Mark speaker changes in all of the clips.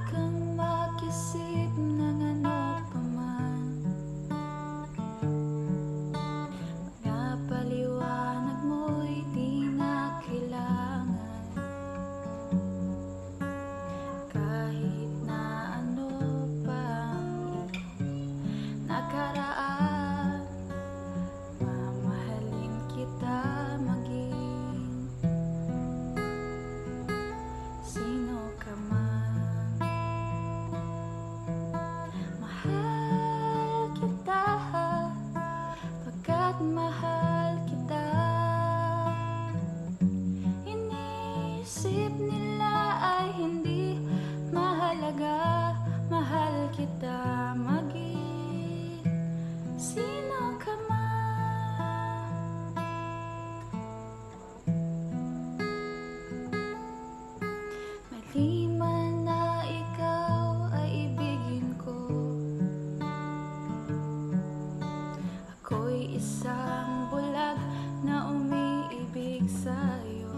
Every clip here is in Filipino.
Speaker 1: kang mag-isip ng ano pa man. Mga paliwanag mo'y di na kailangan. Kahit na ano pang iyong nakaraan, mamahalin kita maging sino ka man. Mahal kita pagkat mahal kita. Iniisip nila ay hindi mahalaga. Mahal kita maging sino ka man. Mali man na ikaw ay ibigin ko, ako'y isang bulag na umiibig sa'yo.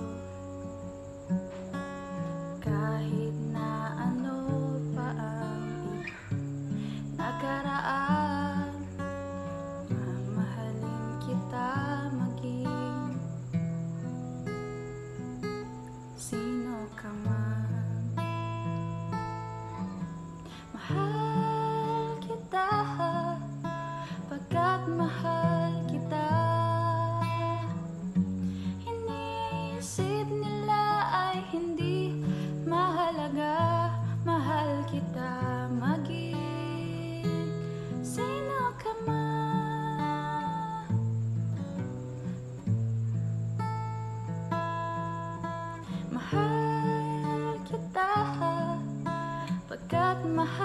Speaker 1: Kahit na ano pa ang iyong nakaraan, mamahalin kita maging sino ka man. Mahal kita pagkat mahal kita. Iniisip nila ay hindi mahalaga. Mahal kita maging sino ka man. Mahal kita pagkat mahal